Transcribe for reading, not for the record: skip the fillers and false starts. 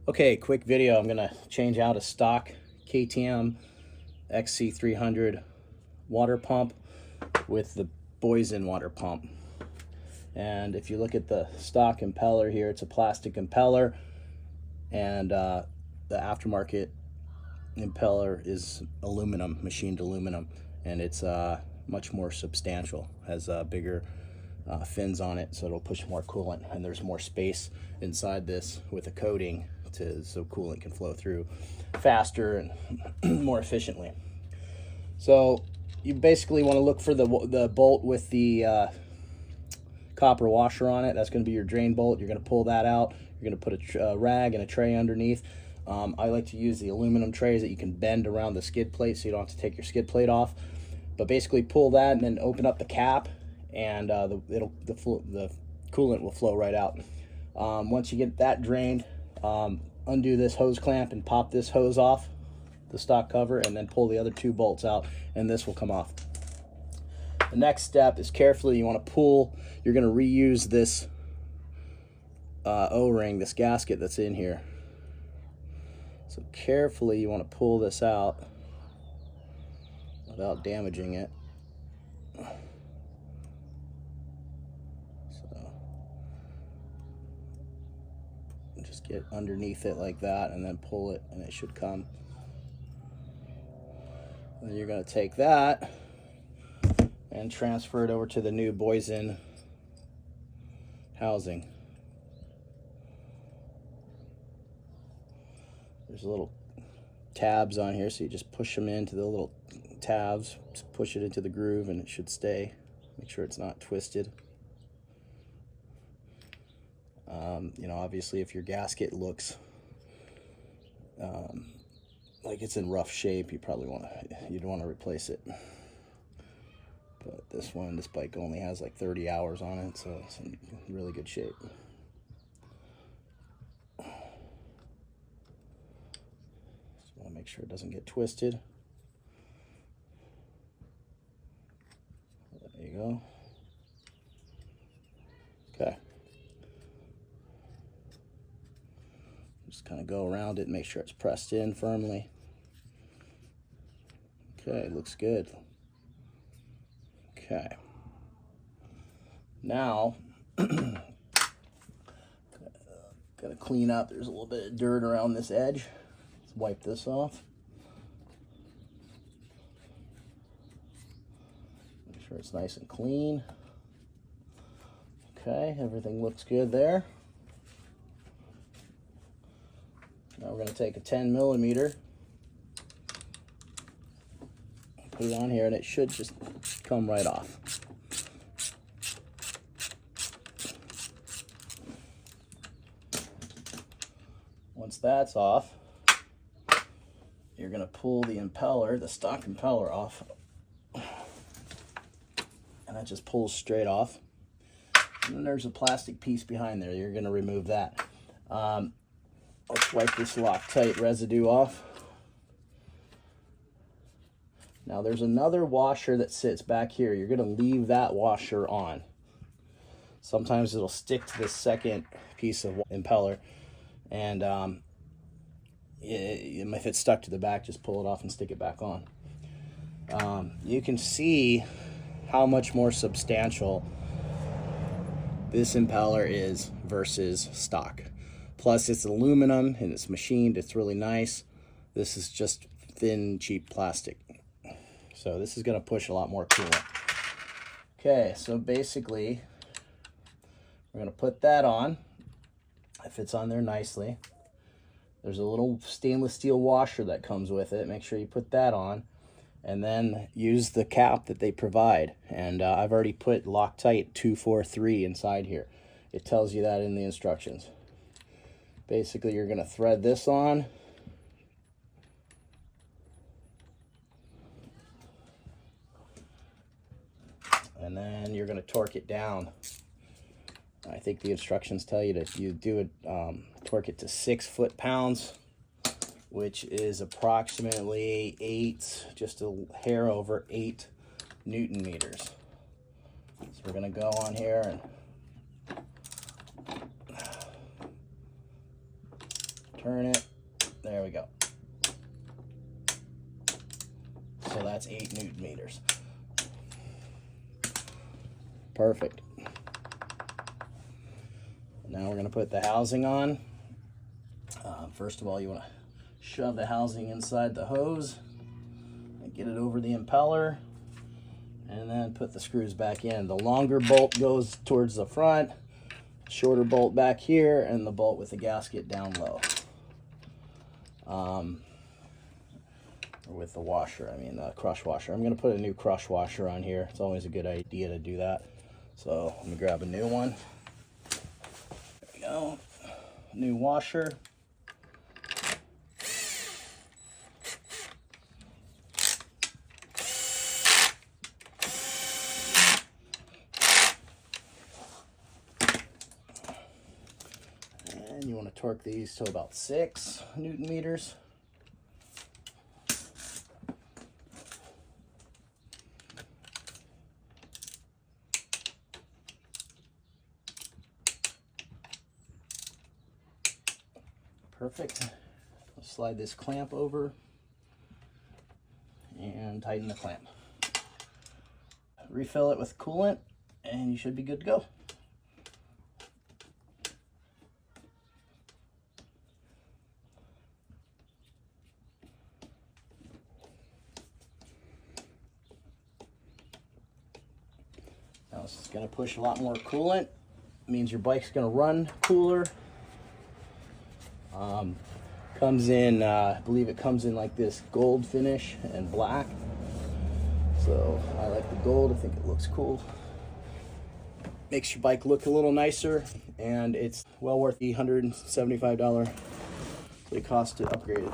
Okay, quick video. I'm gonna change out a stock KTM XC 300 water pump with the Boyesen water pump. And if you look at the stock impeller here, it's a plastic impeller, and the aftermarket impeller is aluminum, machined aluminum, and it's much more substantial, has bigger fins on it, so it'll push more coolant, and there's more space inside this with a coating so coolant can flow through faster and more efficiently. So you basically want to look for the bolt with the copper washer on it. That's going to be your drain bolt. You're going to pull that out. You're going to put a rag and a tray underneath. I like to use the aluminum trays that you can bend around the skid plate so you don't have to take your skid plate off. But basically pull that and then open up the cap, and the coolant will flow right out. Once you get that drained, undo this hose clamp and pop this hose off the stock cover, and then pull the other two bolts out, and this will come off. The next step is carefully you want to pull. You're going to reuse this O-ring, this gasket that's in here. So carefully you want to pull this out without damaging it. So just get underneath it like that and then pull it, and it should come. Then you're going to take that and transfer it over to the new Boyesen housing. There's little tabs on here, so you just push them into the little tabs, just push it into the groove, and it should stay. Make sure it's not twisted. Obviously if your gasket looks like it's in rough shape, you'd want to replace it. But this bike only has like 30 hours on it, so it's in really good shape. Just want to make sure it doesn't get twisted. There you go. Okay. Just kind of go around it and make sure it's pressed in firmly. Okay, looks good. Okay. Now, gotta clean up. There's a little bit of dirt around this edge. Let's wipe this off. Make sure it's nice and clean. Okay, everything looks good there. Now we're going to take a 10 millimeter, put it on here, and it should just come right off. Once that's off, you're going to pull the impeller, the stock impeller, off, and that just pulls straight off. And then there's a plastic piece behind there. You're going to remove that. Let's wipe this Loctite residue off. Now there's another washer that sits back here. You're going to leave that washer on. Sometimes it'll stick to the second piece of impeller, and if it's stuck to the back, just pull it off and stick it back on. You can see how much more substantial this impeller is versus stock. Plus it's aluminum and it's machined. It's really nice. This is just thin, cheap plastic. So this is going to push a lot more coolant. Okay, so basically we're going to put that on. It fits on there nicely. There's a little stainless steel washer that comes with it. Make sure you put that on, and then use the cap that they provide. And I've already put Loctite 243 inside here. It tells you that in the instructions. Basically, you're going to thread this on. And then you're going to torque it down. I think the instructions tell you torque it to 6 foot-pounds, which is approximately just a hair over 8 Newton meters. So we're going to go on here and Turn it. There we go. So that's 8 Newton meters. Perfect. Now we're going to put the housing on. First of all, you want to shove the housing inside the hose and get it over the impeller, and then put the screws back in. The longer bolt goes towards the front, shorter bolt back here, and the bolt with the gasket down low. Or with the washer, I mean the crush washer. I'm going to put a new crush washer on here. It's always a good idea to do that. So let me grab a new one. There we go. New washer. And you want to torque these to about 6 Newton meters. Perfect. Let's slide this clamp over and tighten the clamp. Refill it with coolant and you should be good to go. Now this is going to push a lot more coolant. It means your bike's going to run cooler. Comes in, I believe it comes in like this gold finish and black. So I like the gold, I think it looks cool. Makes your bike look a little nicer, and it's well worth the $175 that it costs to upgrade it.